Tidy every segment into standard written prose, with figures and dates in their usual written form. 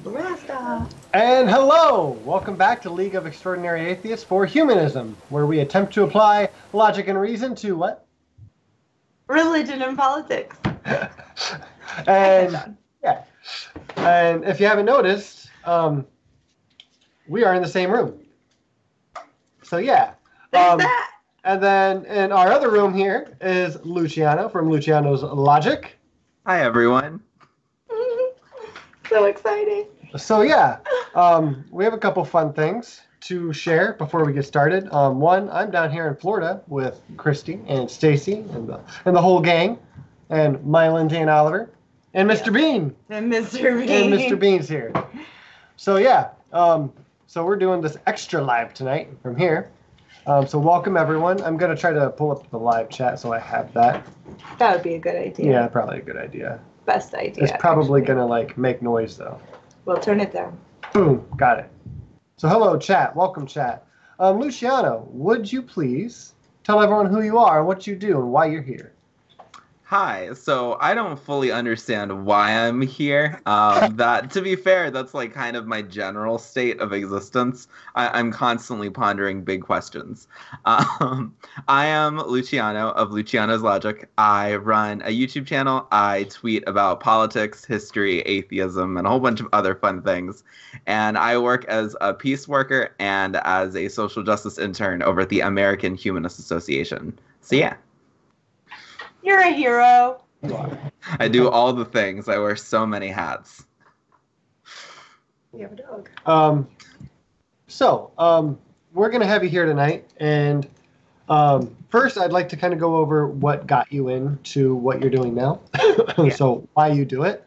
Rasta. And hello! Welcome back to League of Extraordinary Atheists for Humanism, where we attempt to apply logic and reason to what? Religion and politics. And if you haven't noticed, we are in the same room. So yeah. There's that. And then in our other room here is Luciano from Luciano's Logic. Hi, everyone. So exciting. So yeah, we have a couple fun things to share before we get started. One, I'm down here in Florida with Christy and Stacy and the whole gang, and Mylan, and Oliver, and Mr. Bean. And Mr. Bean. And Mr. Bean's here. So yeah, so we're doing this extra live tonight from here. So welcome everyone. I'm gonna try to pull up the live chat so I have that. That would be a good idea. Yeah, probably a good idea. Best idea. It's probably actually. gonna like make noise though. We'll turn it down. Boom, got it. So hello chat, welcome chat. Luciano, would you please tell everyone who you are, what you do, and why you're here? Hi. So I don't fully understand why I'm here. That, to be fair, that's like kind of my general state of existence. I'm constantly pondering big questions. I am Luciano of Luciano's Logic. I run a YouTube channel. I tweet about politics, history, atheism, and a whole bunch of other fun things. And I work as a peace worker and as a social justice intern over at the American Humanist Association. So yeah. You're a hero. I do all the things. I wear so many hats. You have a dog. We're going to have you here tonight. And first, I'd like to kind of go over what got you into what you're doing now. So why you do it.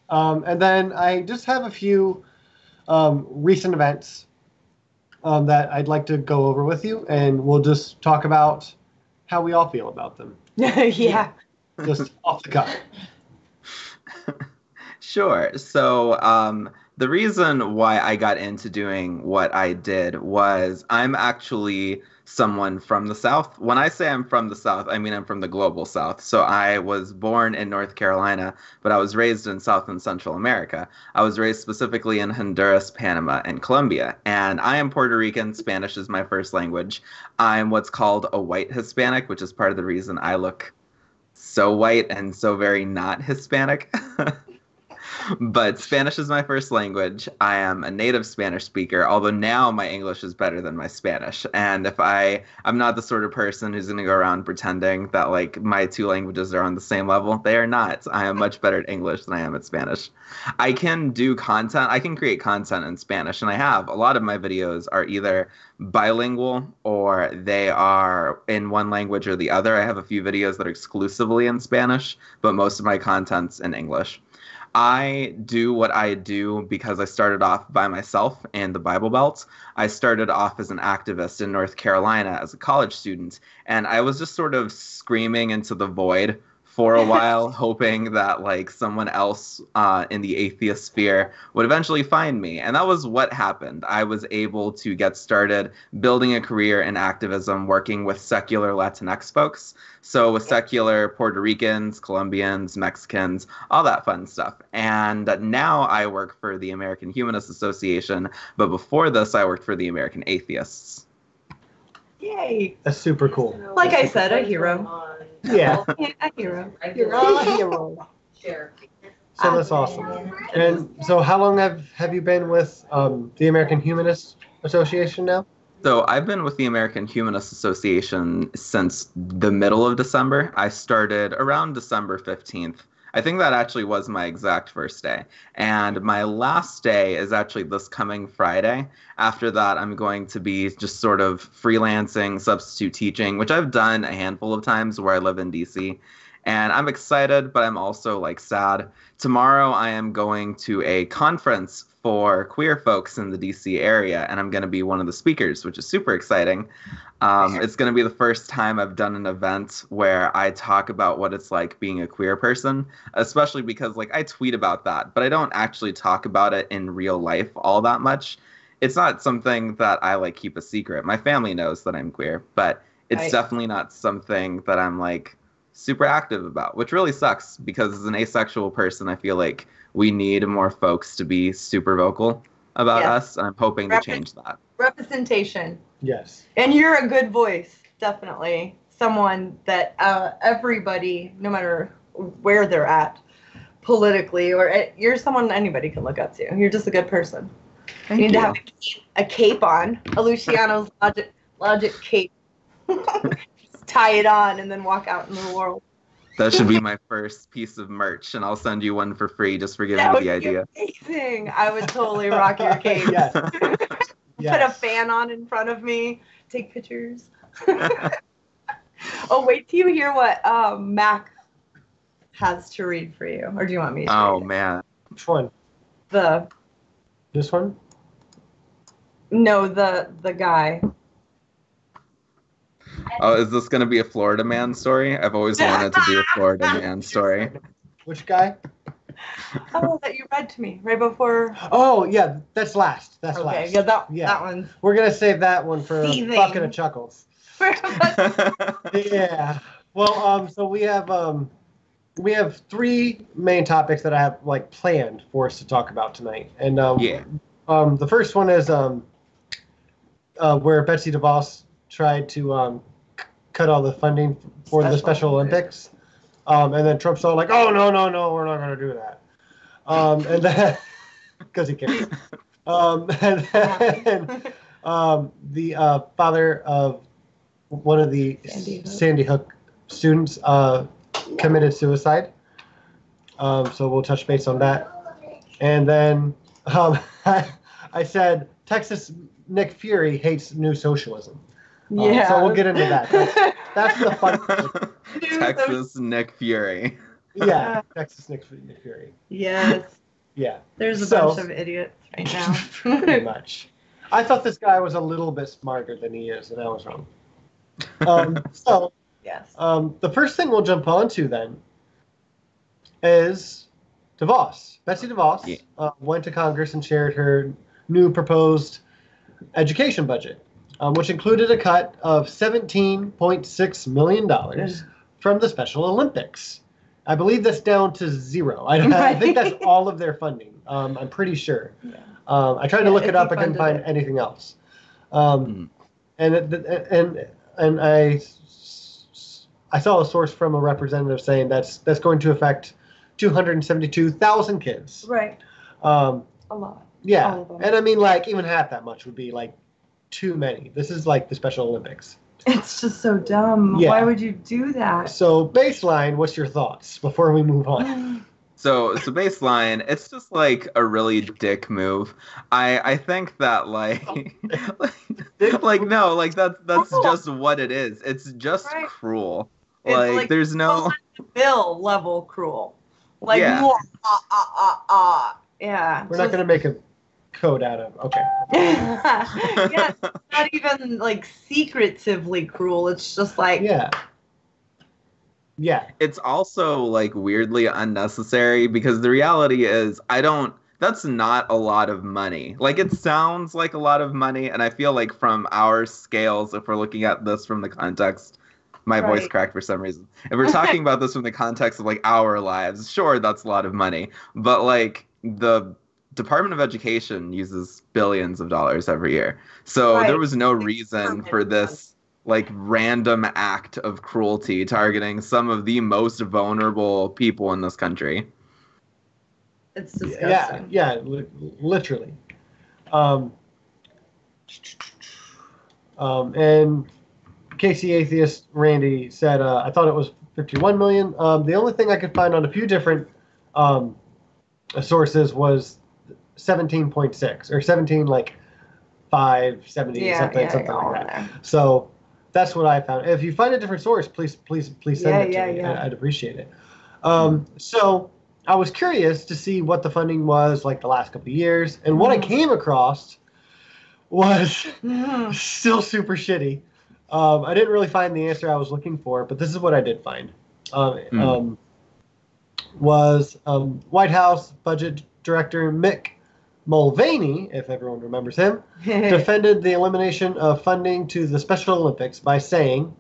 And then I just have a few recent events that I'd like to go over with you. And we'll just talk about how we all feel about them. Yeah. Just off the cuff. Sure. So the reason why I got into doing what I did was I'm actually someone from the South. When I say I'm from the South, I mean I'm from the global South. So I was born in North Carolina, but I was raised in South and Central America. I was raised specifically in Honduras, Panama, and Colombia. And I am Puerto Rican. Spanish is my first language. I'm what's called a white Hispanic, which is part of the reason I look so white and so very not Hispanic. But Spanish is my first language. I am a native Spanish speaker, although now my English is better than my Spanish. And I'm not the sort of person who's going to go around pretending that like my two languages are on the same level. They are not. I am much better at English than I am at Spanish. I can do content. I can create content in Spanish, and I have. A lot of my videos are either bilingual or they are in one language or the other. I have a few videos that are exclusively in Spanish, but most of my content's in English. I do what I do because I started off by myself in the Bible Belt. I started off as an activist in North Carolina as a college student, and I was just sort of screaming into the void for a while, hoping that like someone else in the atheist sphere would eventually find me. And that was what happened. I was able to get started building a career in activism, working with secular Latinx folks. So with secular Puerto Ricans, Colombians, Mexicans, all that fun stuff. And now I work for the American Humanist Association. But before this, I worked for the American Atheists. Yay. That's super cool. Like I said, a hero. Yeah. Yeah, a hero. You're a hero. Sure. So that's awesome. And so how long have you been with the American Humanist Association now? So I've been with the American Humanist Association since the middle of December. I started around December 15th. I think that actually was my exact first day. And my last day is actually this coming Friday. After that, I'm going to be just sort of freelancing, substitute teaching, which I've done a handful of times where I live in DC. And I'm excited, but I'm also like sad. Tomorrow I am going to a conference for queer folks in the DC area, and I'm going to be one of the speakers, which is super exciting. It's going to be the first time I've done an event where I talk about what it's like being a queer person, especially because like I tweet about that, but I don't actually talk about it in real life all that much. It's not something that I like keep a secret. My family knows that I'm queer, but it's definitely not something that I'm like super active about, which really sucks because as an asexual person, I feel like we need more folks to be super vocal about Yes. us. I'm hoping to change that. Representation. Yes. And you're a good voice, definitely. Someone that everybody, no matter where they're at politically, you're someone anybody can look up to. You're just a good person. Thank you need you. to have a cape on, a Luciano's logic cape. Just tie it on and then walk out into the world. That should be my first piece of merch, and I'll send you one for free just for giving That me would the be idea. amazing. I would totally rock your cape. Yes. Put a fan on in front of me, take pictures. Oh, wait till you hear what Mac has to read for you. Or do you want me to read it? Man. Which one? This one? No, the guy. Oh, is this going to be a Florida man story? I've always wanted to do a Florida man story. Which guy? Oh, that you read to me right before. Oh, yeah, that's last. That's Okay, last. yeah, that Yeah. one's We're going to save that one for a Seething. bucket of chuckles. Yeah. Well, so we have three main topics that I have like planned for us to talk about tonight. And the first one is where Betsy DeVos tried to cut all the funding for the Special Olympics. And then Trump's all like, "Oh no, we're not going to do that." And then because he cares. And then the father of one of the Sandy Hook students committed suicide. So we'll touch base on that. And then I said Texas Nick Fury hates new socialism. yeah. So we'll get into that. That's the fun part. Texas Nick Fury. Yeah, Texas Nick Fury. Yes. Yeah. There's a bunch of idiots right now. Pretty much. I thought this guy was a little bit smarter than he is, and I was wrong. So Yes. the first thing we'll jump onto then is DeVos. Betsy DeVos went to Congress and shared her new proposed education budget, which included a cut of $17.6 million from the Special Olympics. I believe that's down to zero. I think that's all of their funding. I'm pretty sure. Yeah. I tried to look it up. I couldn't find anything else. And I saw a source from a representative saying that's going to affect 272,000 kids. Right. A lot. Yeah, and I mean, like, even half that much would be like too many. This is like the Special Olympics. It's just so dumb. Yeah. Why would you do that? So baseline, what's your thoughts before we move on? So baseline, it's just like a really dick move. I think that like that's just what it is. It's just cruel. It's like there's no bill level cruel. Like Yeah. Yeah. We're not going to make a code out of. Okay. Yeah, it's not even like secretively cruel. It's just like Yeah. It's also like weirdly unnecessary because the reality is that's not a lot of money. Like it sounds like a lot of money, and I feel like from our scales, if we're looking at this from the context, my voice cracked for some reason. If we're talking about this from the context of like our lives, sure, that's a lot of money. But like the Department of Education uses billions of dollars every year. So there was no reason for this like random act of cruelty targeting some of the most vulnerable people in this country. It's disgusting. Yeah, literally. And Casey Atheist Randy said, I thought it was 51 million. The only thing I could find on a few different sources was 17.6 or 17 like 570 something like that. So that's what I found. If you find a different source, please send it to me. I'd appreciate it. So I was curious to see what the funding was like the last couple of years, and what I came across was still super shitty. I didn't really find the answer I was looking for, but this is what I did find. Was White House Budget Director Mick Mulvaney, if everyone remembers him, defended the elimination of funding to the Special Olympics by saying,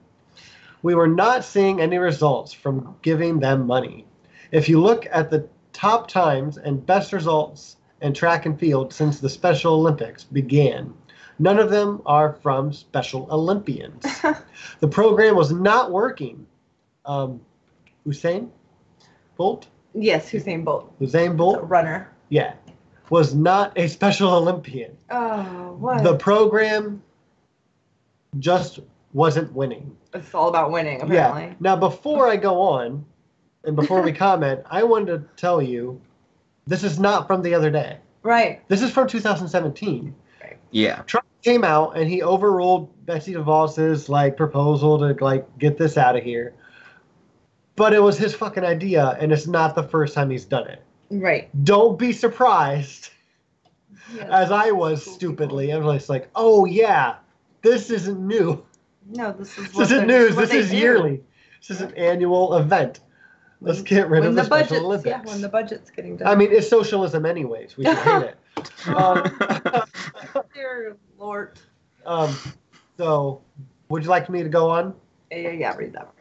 we were not seeing any results from giving them money. If you look at the top times and best results in track and field since the Special Olympics began, none of them are from Special Olympians. The program was not working. Usain Bolt? Yes, Usain Bolt. Usain It's Bolt? a runner. Yeah. Was not a Special Olympian. Oh, what? The program just wasn't winning. It's all about winning, apparently. Yeah. Now, before I go on, and before we comment, I wanted to tell you, this is not from the other day. Right. This is from 2017. Yeah. Trump came out and he overruled Betsy DeVos's proposal to get this out of here. But it was his fucking idea, and it's not the first time he's done it. Right. Don't be surprised, Yes. as I was stupidly. I was like, oh yeah, this isn't new. No, this is This isn't news. This is yearly. This is an annual event. Let's get rid of the Special Olympics. Yeah, when the budget's getting done. I mean, it's socialism anyways. We should hate it. Dear Lord. So, would you like me to go on? Yeah, read that.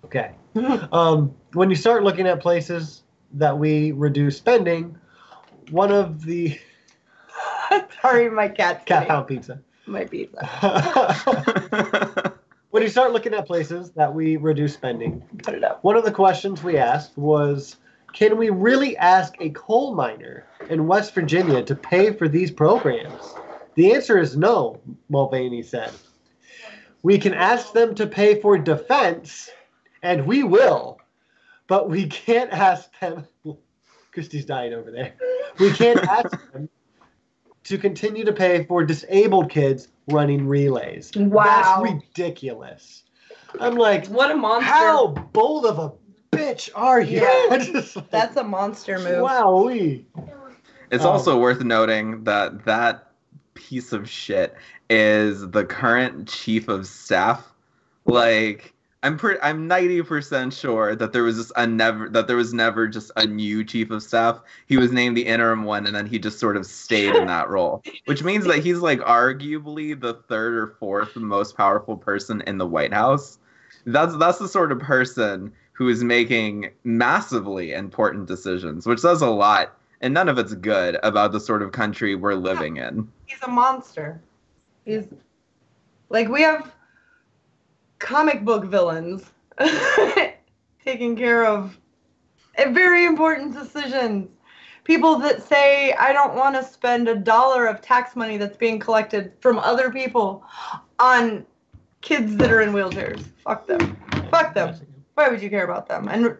Okay. When you start looking at places that we reduce spending, one of the... Sorry, my cat's Cat getting pound pizza. my pizza. When you start looking at places that we reduce spending, Put it up. one of the questions we asked was, can we really ask a coal miner in West Virginia to pay for these programs? The answer is no, Mulvaney said. We can ask them to pay for defense, and we will, but we can't ask them... Christy's dying over there. We can't ask them to continue to pay for disabled kids running relays. Wow. That's ridiculous. I'm like, What a monster. how bold of a bitch are you? Yeah. Just like, That's a monster move. wowee. It's also worth noting that that piece of shit is the current chief of staff. I'm 90% sure that there was never just a new chief of staff. He was named the interim one, and then he just sort of stayed in that role, which means that he's arguably the third or fourth most powerful person in the White House. That's the sort of person who is making massively important decisions, which says a lot, and none of it's good about the sort of country we're living in. He's a monster. He's we have comic book villains taking care of very important decisions. People that say, I don't want to spend $1 of tax money that's being collected from other people on kids that are in wheelchairs. Fuck them. Fuck them. Why would you care about them? And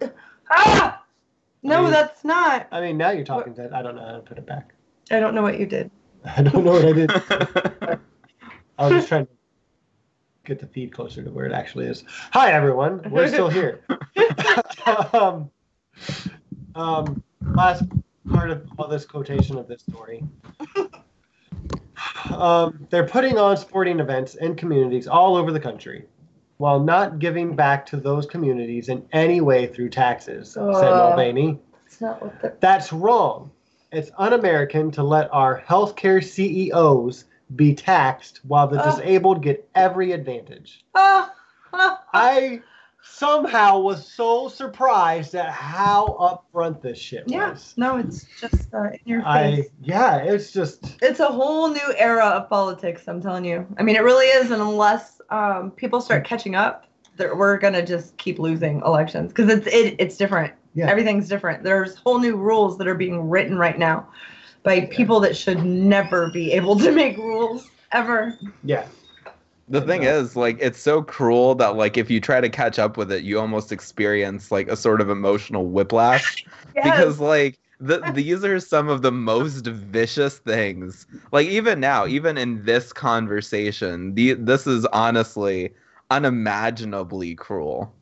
that's not. I mean, now you're talking that I don't know how to put it back. I don't know what you did. I don't know what I did. I was just trying to get the feed closer to where it actually is. Hi, everyone. We're still here. Last part of all this quotation of this story. They're putting on sporting events in communities all over the country while not giving back to those communities in any way through taxes, said Mulvaney. That's not what That's wrong. It's un-American to let our healthcare CEOs be taxed while the disabled get every advantage. I somehow was so surprised at how upfront this shit was. Yeah, no, it's just in your face. It's just... It's a whole new era of politics, I'm telling you. I mean, it really is, and unless people start catching up, we're going to just keep losing elections, because it's different. Yeah. Everything's different. There's whole new rules that are being written right now by people that should never be able to make rules, ever. Yeah. The thing is, it's so cruel that, if you try to catch up with it, you almost experience, a sort of emotional whiplash. Yes. Because, these are some of the most vicious things. Even now, even in this conversation, this is honestly unimaginably cruel.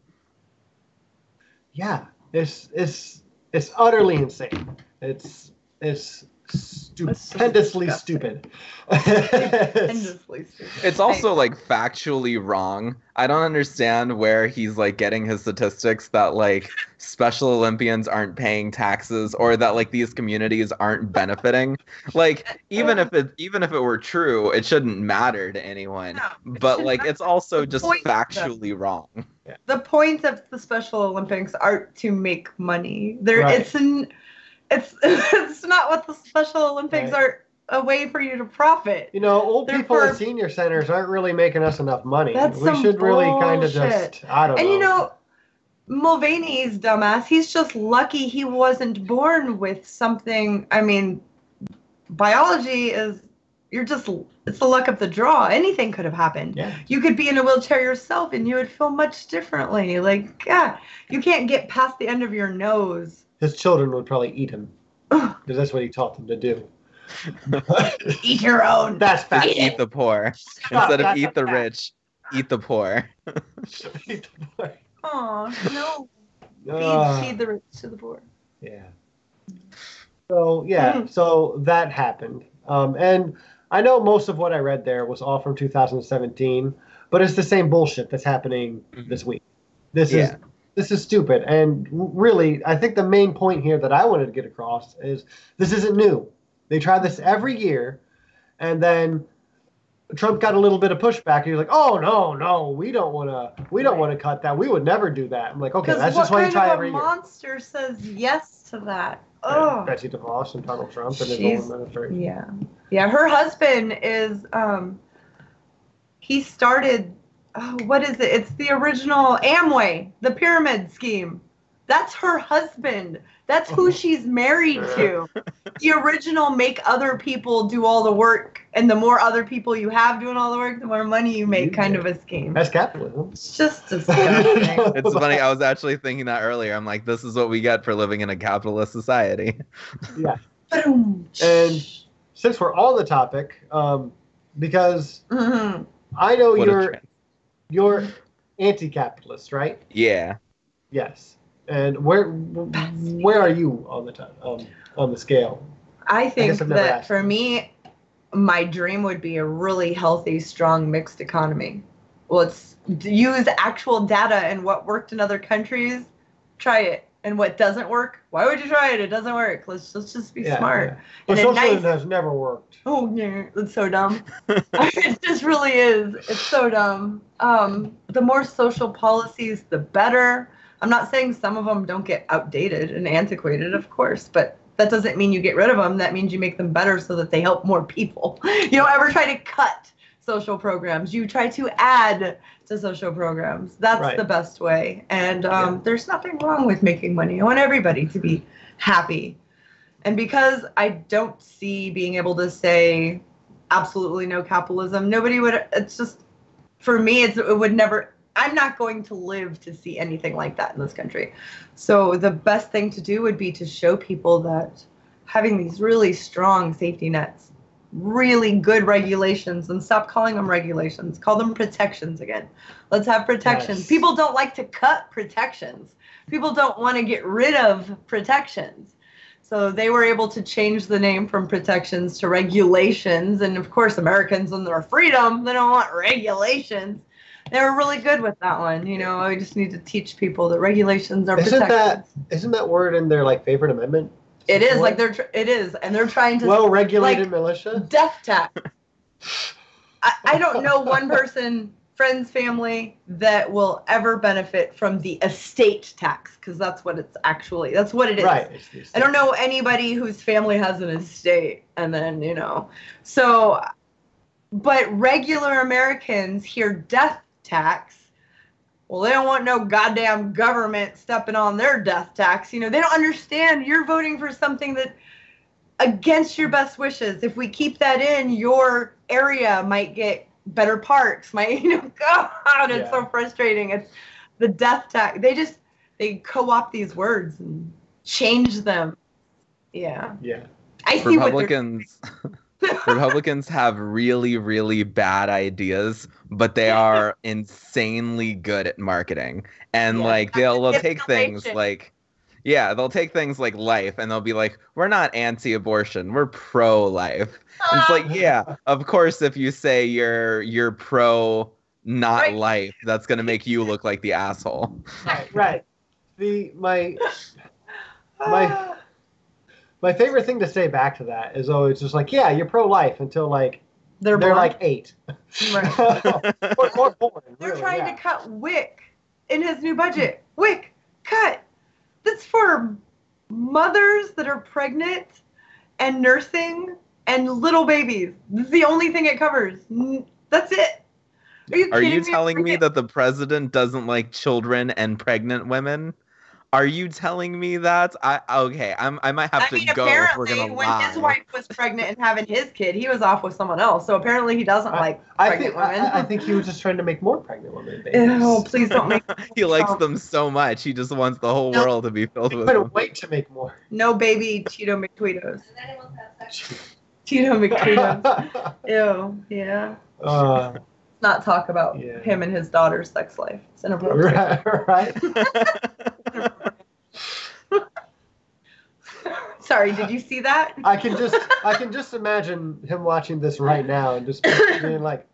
Yeah. It's utterly insane. It's stupendously stupid. Stupendously stupid. It's also like factually wrong. I don't understand where he's like getting his statistics that like Special Olympians aren't paying taxes or that like these communities aren't benefiting. Like even if it were true, it shouldn't matter to anyone. No, But like it's also just point, factually wrong. The point of the Special Olympics are to make money. Right. It's not what the Special Olympics are a way for you to profit. You know, old people at senior centers aren't really making us enough money. We should really kind of just, I don't know. And you know, Mulvaney's dumbass, he's just lucky he wasn't born with something. I mean, biology is, it's the luck of the draw. Anything could have happened. Yeah. You could be in a wheelchair yourself and you would feel much differently. Like, yeah, you can't get past the end of your nose. His children would probably eat him. Because that's what he taught them to do. Eat your own. That's fact. Eat the poor. Instead of eat the rich, eat the poor. Eat the poor. Oh, no. Feed the rich to the poor. Yeah. So, yeah, so that happened. And I know most of what I read there was all from 2017, but it's the same bullshit that's happening this week. This is stupid. And really, I think the main point here that I wanted to get across is this isn't new. They try this every year, and then Trump got a little bit of pushback. He's like, "Oh no, we don't want to cut that. We would never do that." I'm like, "Okay, that's just why you try every year." What kind of a monster says yes to that? Oh, Betsy DeVos and Donald Trump and his own administration. Yeah. Her husband is he started. Oh, what is it? It's the original Amway, the pyramid scheme. That's her husband. That's who she's married to. The original make other people do all the work, and the more other people you have doing all the work, the more money you make kind of a scheme. That's capitalism. It's just disgusting. It's funny. I was actually thinking that earlier. I'm like, this is what we get for living in a capitalist society. Yeah. And since we're on the topic, because I know you're anti-capitalist, right? Yeah. Yes. And where are you on the scale? I think that for me, my dream would be a really healthy, strong, mixed economy. Let's use actual data and what worked in other countries. Try it. And what doesn't work, why would you try it? It doesn't work. Let's just be smart. Yeah. But socialism has never worked. Oh, yeah, it's so dumb. It just really is. It's so dumb. The more social policies, the better. I'm not saying some of them don't get outdated and antiquated, of course, but that doesn't mean you get rid of them. That means you make them better so that they help more people. You don't ever try to cut social programs. You try to add to social programs. That's the best way. And there's nothing wrong with making money. I want everybody to be happy. And because I don't see being able to say absolutely no capitalism, nobody would, it's just, for me, it would never, I'm not going to live to see anything like that in this country. So the best thing to do would be to show people that having these really strong safety nets, really good regulations, and stop calling them regulations, call them protections again. Let's have protections. Yes. People don't like to cut protections. People don't want to get rid of protections. So they were able to change the name from protections to regulations. And of course, Americans and their freedom, they don't want regulations. They were really good with that one. You know, I just need to teach people that regulations are protections. Isn't that word in their favorite amendment? It is it is, and they're trying to well-regulated militia. Death tax. I don't know one person, friends, family, that will ever benefit from the estate tax, because that's what it's actually. That's what it is. Right. I don't know anybody whose family has an estate, and then so. But regular Americans hear death tax. Well, they don't want no goddamn government stepping on their death tax. They don't understand. You're voting for something that against your best wishes. If we keep that in, your area might get better parks. God, it's so frustrating. It's the death tax. They co-opt these words and change them. Yeah. Yeah. I see Republicans. Republicans have really, really bad ideas, but they are insanely good at marketing. And they'll take things like, Yeah, they'll take things like life and they'll be like, we're not anti-abortion, we're pro-life. And it's like, yeah, of course, if you say you're pro not Right. life, that's gonna make you look like the asshole. Right. My favorite thing to say back to that is always just like, yeah, you're pro-life until like they're born. like 8. Right. or born, They're really, trying yeah. to cut WIC in his new budget. WIC, cut. That's for mothers that are pregnant and nursing and little babies. This is the only thing it covers. That's it. Are you telling me that the president doesn't like children and pregnant women? Are you telling me that? I might have to go if we're gonna when lie. his wife was pregnant and having his kid, he was off with someone else. So apparently he doesn't like pregnant women. I think he was just trying to make more pregnant women babies. Ew, please don't make He likes them so much. He just wants the whole world to be filled with them. Couldn't wait to make more. No baby Cheeto McTweetos. Cheeto McTweetos. Ew, yeah. Let's not talk about him and his daughter's sex life. It's inappropriate. Right. Sorry, did you see that? I can just imagine him watching this right now and just being like,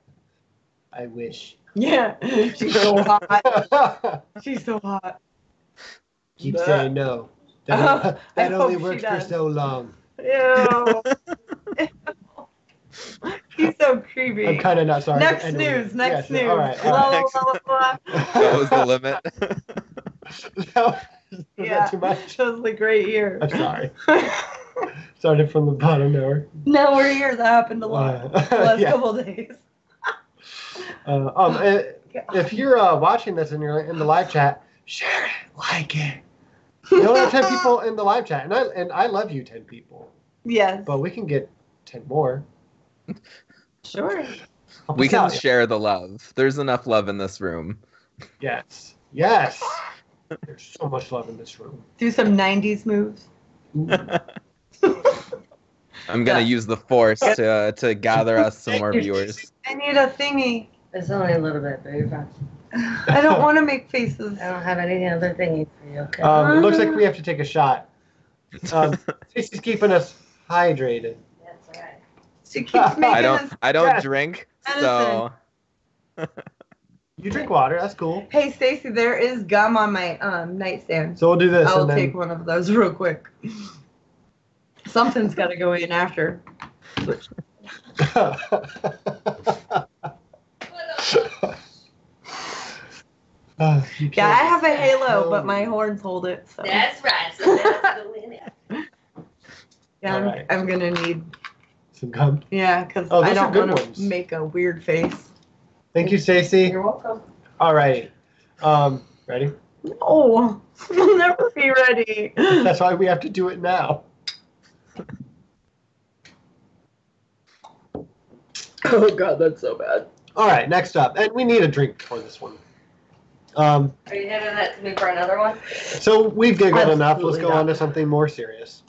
I wish. Yeah. She's so hot. She's so hot. Keep saying no. That only works for so long. Ew. He's so creepy. I'm kind of not sorry. Next news. Next news. All right. Blah. That was the limit. Was that too much? That was like right here. I'm sorry. Started from the bottom nowhere. No, we're here. That happened a lot the last couple of days. If you're watching this and you're in the live chat, share it, like it. You only have 10 people in the live chat, and I love you, 10 people. Yes. But we can get 10 more. Sure. We can share the love. There's enough love in this room. Yes. There's so much love in this room. Do some 90s moves. I'm going to use the force to gather us some more viewers. I need a thingy. It's only a little bit, but you're fine. I don't want to make faces. I don't have any other thingy for you, okay? It looks like we have to take a shot. Stacey's keeping us hydrated. That's all right. She keeps making us... I don't drink, so... You drink water, that's cool. Hey, Stacey, there is gum on my nightstand. So we'll do this. I'll take one of those real quick. Something's got to go in after. Yeah, I have a halo, but my horns hold it. So. That's right. So that's the limit. Yeah, I'm going to need some gum. Yeah, because I don't want to make a weird face. Thank you, Stacey. You're welcome. All right. Ready? No, we'll never be ready. That's why we have to do it now. Oh, God, that's so bad. All right, next up. And we need a drink for this one. Are you handing that to me for another one? So we've giggled enough. Let's go on to something more serious.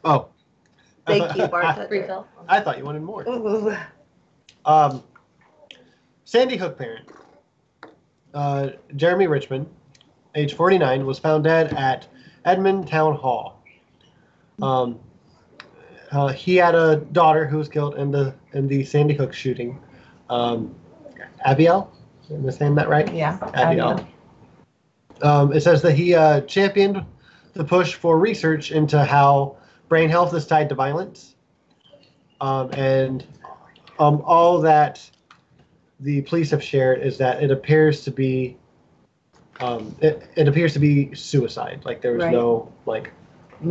Oh. Thank you, Bart. Refill. I thought you wanted more. Ooh. Sandy Hook parent, Jeremy Richmond, age 49, was found dead at Edmond Town Hall. He had a daughter who was killed in the Sandy Hook shooting. Abiel, am I saying that right? Yeah. Abiel. It says that he championed the push for research into how brain health is tied to violence, and all that the police have shared is that it appears to be it appears to be suicide. Like there was no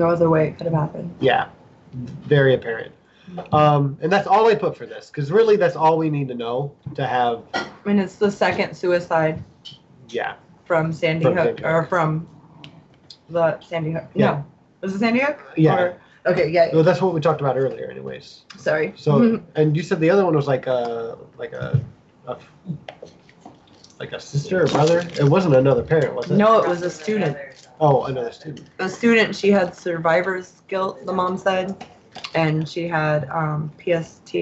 other way it could have happened. Yeah, very apparent. And that's all I put for this, because really that's all we need to know to have. I mean, it's the second suicide. Yeah. From Sandy Hook, or from the Sandy Hook. Yeah. No, was it Sandy Hook? Yeah. Okay. Yeah. Well, that's what we talked about earlier, anyways. Sorry. So, and you said the other one was like a sister or brother. It wasn't another parent, was it? No, it was a student. Oh, another student. A student. She had survivor's guilt, the mom said, and she had PST,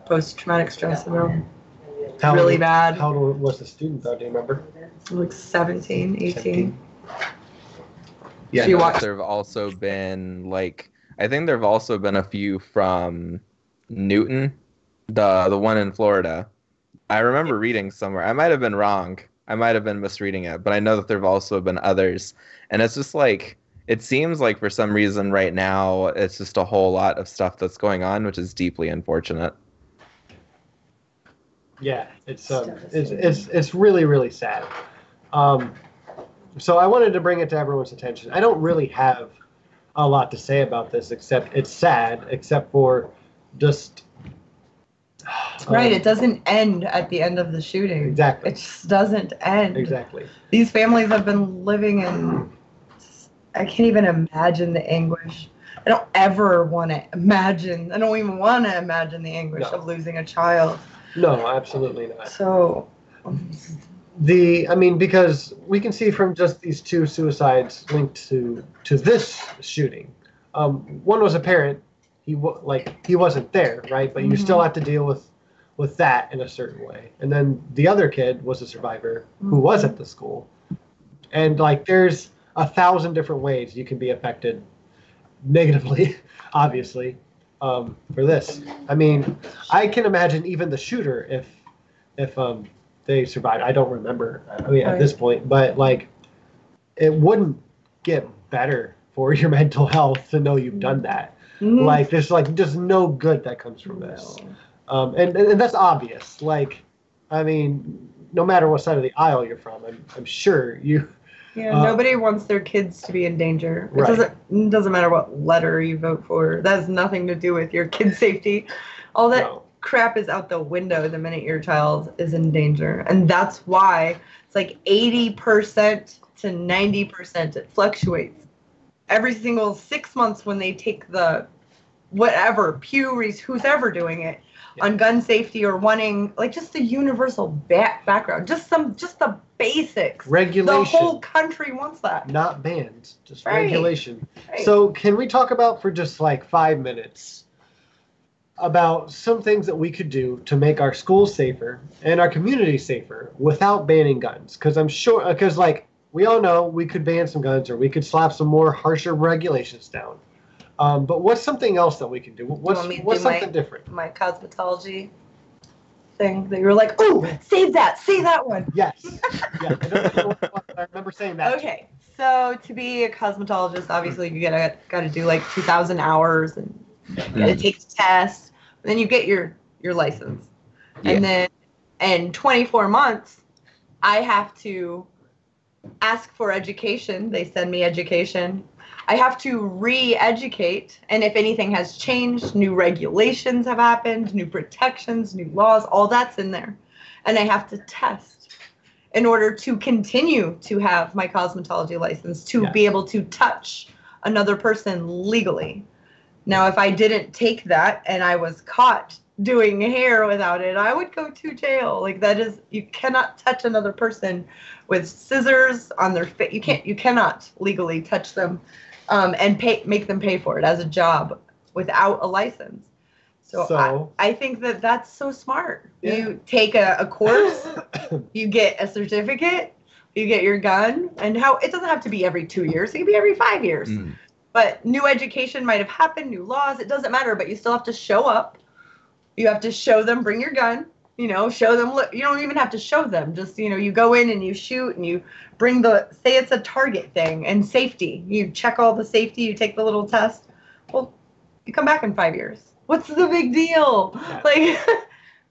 post-traumatic stress syndrome. Really bad. How old was the student, though? Do you remember? Like 17, 18. 17. Yeah, She watched. There have also been I think there have also been a few from Newton, the one in Florida. I remember reading somewhere. I might have been wrong. I might have been misreading it, but I know that there have also been others. And it's just it seems like for some reason right now it's just a whole lot of stuff that's going on, which is deeply unfortunate. Yeah, it's really, really sad. So I wanted to bring it to everyone's attention. I don't really have a lot to say about this, except it's sad, except for just... Right, it doesn't end at the end of the shooting. Exactly. It just doesn't end. Exactly. These families have been living in... I can't even imagine the anguish. I don't ever want to imagine. I don't even want to imagine the anguish of losing a child. No, absolutely not. So... because we can see from just these two suicides linked to this shooting. One was a parent. He wasn't there, right? But you still have to deal with that in a certain way. And then the other kid was a survivor who was at the school. And there's 1,000 different ways you can be affected negatively, obviously, for this. I mean, I can imagine even the shooter if they survived. I don't remember. At this point, but it wouldn't get better for your mental health to know you've done that. There's just no good that comes from this. And that's obvious. No matter what side of the aisle you're from, I'm sure you. Yeah, nobody wants their kids to be in danger. Right. It doesn't matter what letter you vote for. That has nothing to do with your kid's safety. All that crap is out the window the minute your child is in danger. And that's why it's 80% to 90%. It fluctuates. Every single 6 months when they take the whatever, who's ever doing it, on gun safety or wanting just the universal background, just the basics. Regulation. The whole country wants that. Not bans, just regulation. Right. So can we talk about for just 5 minutes about some things that we could do to make our schools safer and our community safer without banning guns? Because I'm sure, we all know we could ban some guns or we could slap some more harsher regulations down. But what's something else that we can do? What's something different? My cosmetology thing that you were like, oh, say that one. Yes. Yeah, I remember saying that. Okay, so to be a cosmetologist, obviously you got to do 2,000 hours and you got to take the test. And then you get your license. Yeah. And then in 24 months, I have to ask for education. They send me education. I have to re-educate, and if anything has changed, new regulations have happened, new protections, new laws, all that's in there. And I have to test in order to continue to have my cosmetology license, to be able to touch another person legally. Now, if I didn't take that and I was caught doing hair without it, I would go to jail. You cannot touch another person with scissors on their face. You cannot legally touch them. And make them pay for it as a job without a license. So I think that's so smart. Yeah. You take a course, you get a certificate, you get your gun, and it doesn't have to be every 2 years. It can be every 5 years. But new education might have happened, new laws. It doesn't matter, but you still have to show up. You have to show them, bring your gun. Show them, look, you don't even have to show them. Just, you go in and you shoot and you bring say it's a target thing and safety. You check all the safety, you take the little test. Well, you come back in 5 years. What's the big deal?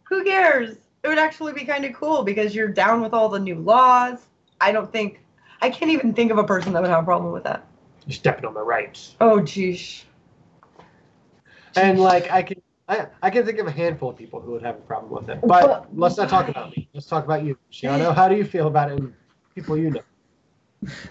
Who cares? It would actually be kind of cool because you're down with all the new laws. I can't even think of a person that would have a problem with that. You're stepping on my rights. Oh, geez. And I can think of a handful of people who would have a problem with it. But let's not talk about me. Let's talk about you, Luciano. How do you feel about it and people you know?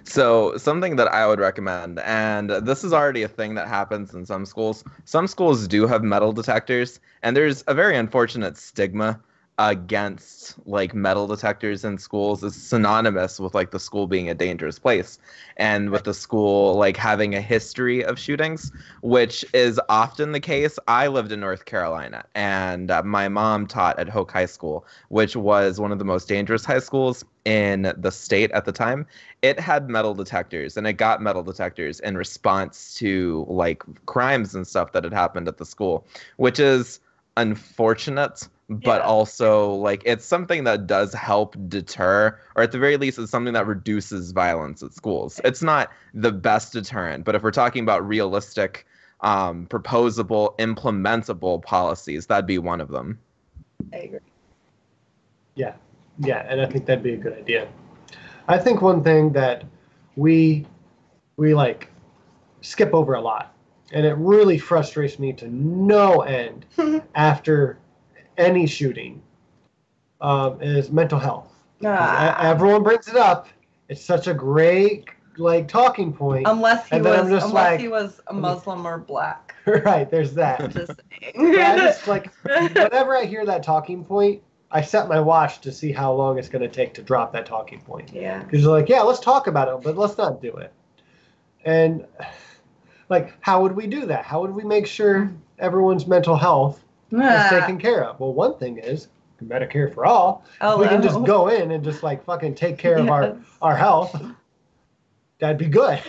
So something that I would recommend, and this is already a thing that happens in some schools. Some schools do have metal detectors, and there's a very unfortunate stigma against like metal detectors in schools is synonymous with like the school being a dangerous place, and with the school like having a history of shootings, which is often the case. I lived in North Carolina, and my mom taught at Hoke High School, which was one of the most dangerous high schools in the state at the time. It had metal detectors, and it got metal detectors in response to like crimes and stuff that had happened at the school, which is unfortunate, but also like it's something that does help deter, or at the very least it's something that reduces violence at schools. It's not the best deterrent, but if we're talking about realistic, proposable, implementable policies, that'd be one of them. I agree. Yeah, and I think that'd be a good idea. I think one thing that we like skip over a lot, and it really frustrates me to no end after any shooting, is mental health. Everyone brings it up. It's such a great like talking point. Unless he was a Muslim or black. Right, there's that. Just saying. I just like whenever I hear that talking point, I set my watch to see how long it's going to take to drop that talking point. Yeah. Because you're like, yeah, let's talk about it, but let's not do it. And like, how would we do that? How would we make sure everyone's mental health is taken care of? Well, one thing is Medicare for all. We can just go in and just like fucking take care of our health. That'd be good.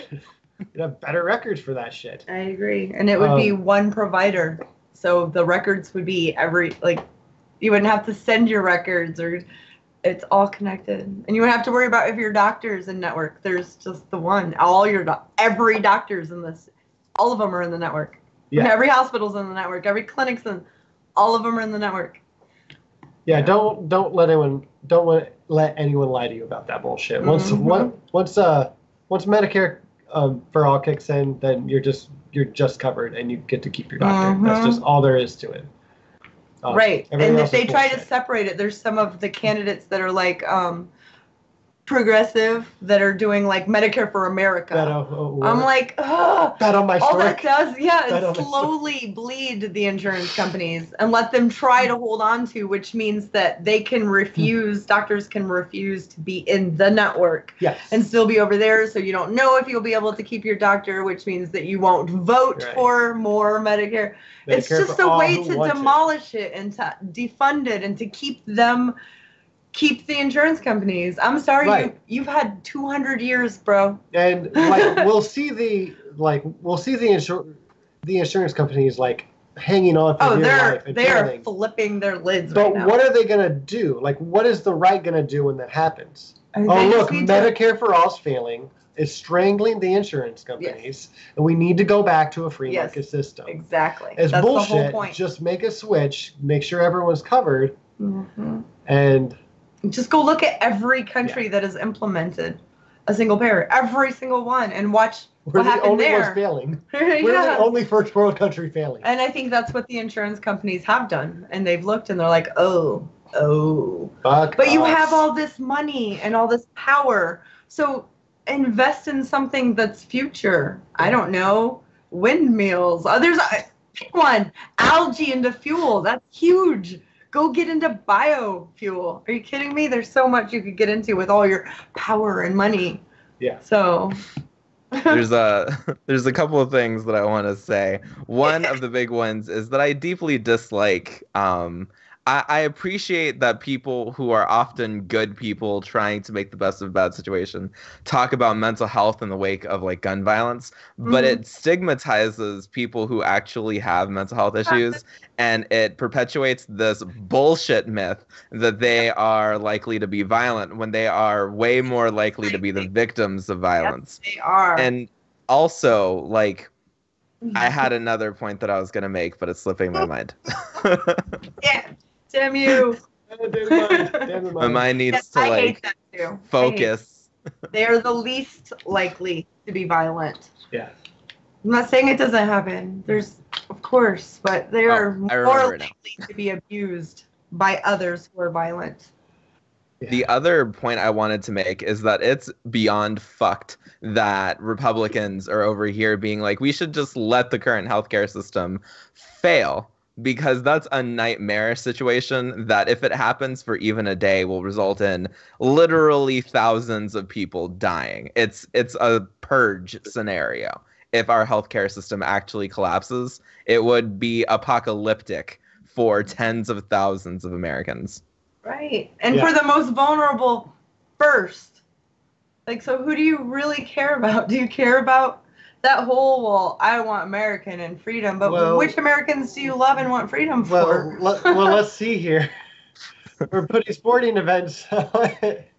You'd have better records for that shit. I agree. And it would be one provider. So the records would be you wouldn't have to send your records, or it's all connected. And you wouldn't have to worry about if your doctor's in network. There's just the one. Every doctor's in this. All of them are in the network. Yeah. Every hospital's in the network. Every clinic's in. All of them are in the network. Yeah. Don't let anyone lie to you about that bullshit. Once Medicare for all kicks in, then you're just covered and you get to keep your doctor. That's just all there is to it. Right. And if they try to separate it, there's some of the candidates that are like progressive that are doing like Medicare for America. I'm like, bet on my all story. that does, is slowly bleed the insurance companies and let them try to hold on to, which means that they can refuse, doctors can refuse to be in the network and still be over there. So you don't know if you'll be able to keep your doctor, which means that you won't vote for more Medicare. It's just a way to demolish it and to defund it and to keep the insurance companies. I'm sorry, you've had 200 years, bro. And like we'll see the insurance companies like hanging on for dear life. They are flipping their lids but right now. What are they gonna do? Like, what is the right gonna do when that happens? Look, Medicare for all is failing. Is strangling the insurance companies, and we need to go back to a free market system. Exactly. It's That's bullshit. The whole point. Just make a switch, make sure everyone's covered, and just go look at every country that has implemented a single payer, every single one, and watch what happened there. We're the only ones failing. We're the only first world country failing. And I think that's what the insurance companies have done, and they've looked and they're like, oh. But you have all this money and all this power, so invest in something that's future. I don't know, windmills. Pick one. Algae into fuel. That's huge. Go get into biofuel. Are you kidding me? There's so much you could get into with all your power and money. Yeah. So there's a couple of things that I want to say. One of the big ones is that I deeply dislike I appreciate that people who are often good people trying to make the best of a bad situation talk about mental health in the wake of like gun violence, but it stigmatizes people who actually have mental health issues, and it perpetuates this bullshit myth that they are likely to be violent when they are way more likely to be the victims of violence. Yes, they are. And also, like, I had another point that I was going to make, but it's slipping my mind. Yeah. Damn you. My mind needs to like focus. They are the least likely to be violent. Yeah. I'm not saying it doesn't happen. There's, of course, but they are more likely to be abused by others who are violent. Yeah. The other point I wanted to make is that it's beyond fucked that Republicans are over here being like, we should just let the current healthcare system fail because that's a nightmare situation that if it happens for even a day will result in literally thousands of people dying. It's a purge scenario. If our healthcare system actually collapses, it would be apocalyptic for tens of thousands of Americans. Right. And for the most vulnerable first. Like, so who do you really care about? Do you care about that whole, well, I want American and freedom, but which Americans do you love and want freedom for? Let's see here. We're putting sporting events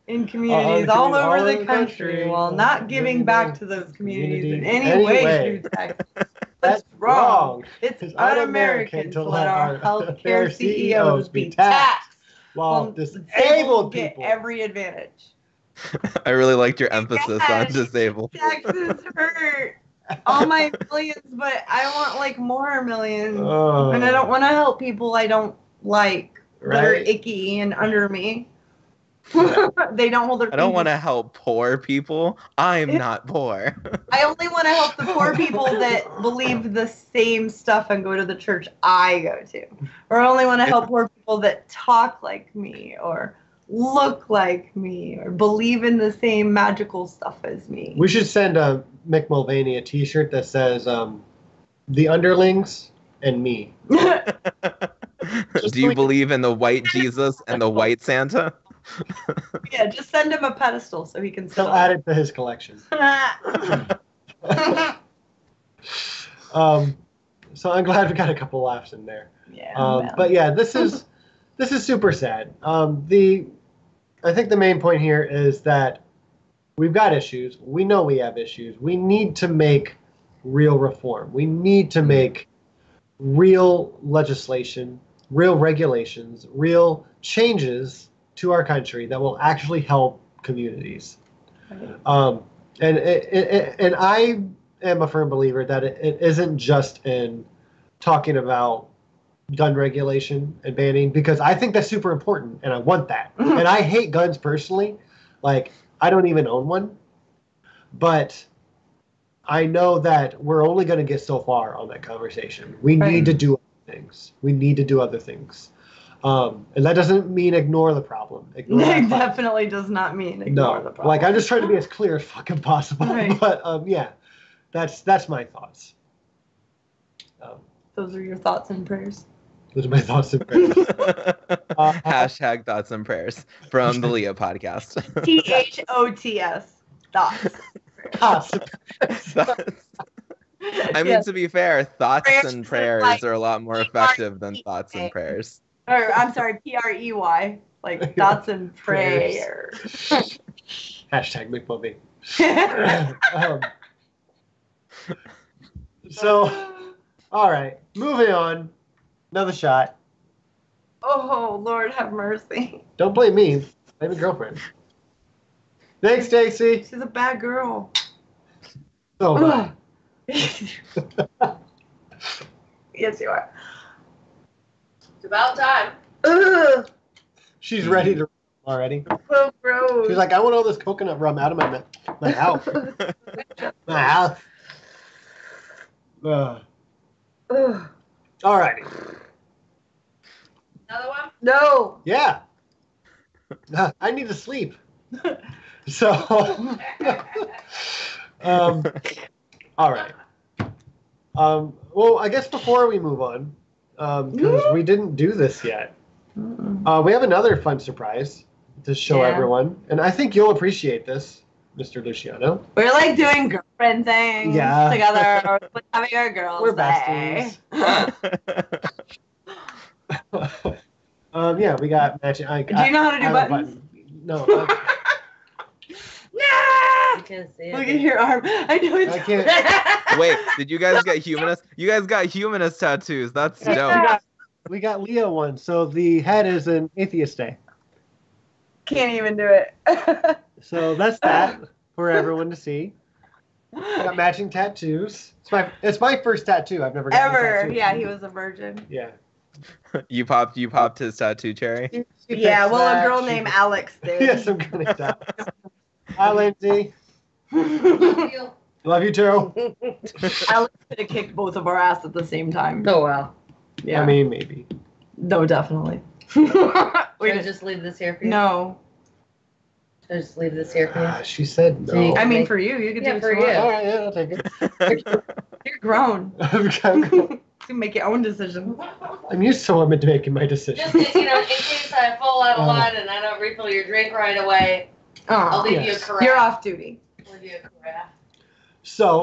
in communities all over the country while not giving back to those communities in any way through taxes. That's wrong. It's un-American to let our healthcare CEOs be taxed while disabled get every advantage. I really liked your emphasis on disabled. Taxes hurt. All my millions, but I want like more millions. And I don't want to help people I don't like that are icky and under me. They don't hold their I don't want to help poor people. I'm not poor. I only want to help the poor people that believe the same stuff and go to the church I go to. Or I only want to help poor people that talk like me or look like me or believe in the same magical stuff as me. We should send Mick Mulvaney a t-shirt that says the underlings and me. Do you believe in the white Jesus and the white Santa? Yeah, just send him a pedestal so he can He'll add it to his collection. So I'm glad we got a couple laughs in there. Yeah. But yeah, this is super sad. I think the main point here is that we've got issues. We know we have issues. We need to make real reform. We need to make real legislation, real regulations, real changes to our country that will actually help communities. And I am a firm believer that it isn't just in talking about gun regulation and banning, because I think that's super important and I want that. And I hate guns personally. Like, I don't even own one. But I know that we're only going to get so far on that conversation. We need to do other things. We need to do other things. And that doesn't mean ignore the problem. It definitely does not mean ignore the problem. Like, I'm just trying to be as clear as fucking possible. Right. But yeah, that's my thoughts. Those are your thoughts and prayers. Those are my thoughts and prayers. Hashtag thoughts and prayers from the LEAH podcast. THOTS. Thoughts. I mean, to be fair, thoughts and prayers are a lot more effective than thoughts and prayers. Or, I'm sorry, PREY. Like, thoughts and prayers. Hashtag McBubby. So, all right, moving on. Another shot. Oh, Lord have mercy. Don't blame me. Blame your girlfriend. Thanks, Stacy. She's a bad girl. So bad. Yes, you are. It's about time. Ugh. She's ready to already. So gross. She's like, I want all this coconut rum out of my house. My house. Ugh. All righty. Another one? No. Yeah. I need to sleep. So, all right. Well, I guess before we move on, because we didn't do this yet, we have another fun surprise to show everyone, and I think you'll appreciate this, Mr. Luciano. We're like doing girlfriend things together. We're having our girls' We're day. besties. Yeah, we got matching. Do you know how to do buttons? No. Nah! You can see it. Look at your arm. I know it's. I can't. Wait, did you guys get humanist? You guys got humanist tattoos. That's dope. We got Leah one, so the head is an atheist day. Can't even do it. So that's that for everyone to see. We got matching tattoos. It's my first tattoo. I've never gotten a Ever. tattoo. Yeah, he was a virgin. Yeah. You popped his tattoo cherry. Yeah, well, a girl named Alex did. Yes, I'm gonna stop. Hi, Lindsay. You. Love you too. Alex could have kicked both of our ass at the same time. Oh, wow. Yeah. I mean, maybe. No, definitely. Should I just leave this here for you? No. Should I just leave this here for you? She said So you no. I can mean, make- for you could Yeah, do what for you want. you. All right, yeah, I'll take it. You're grown. I'm You make your own decisions. used to women making my decisions. Just in case I fall out of line and I don't refill your drink right away, I'll Oh, leave you a yes. carafe. you're off duty. Leave you a carafe. So,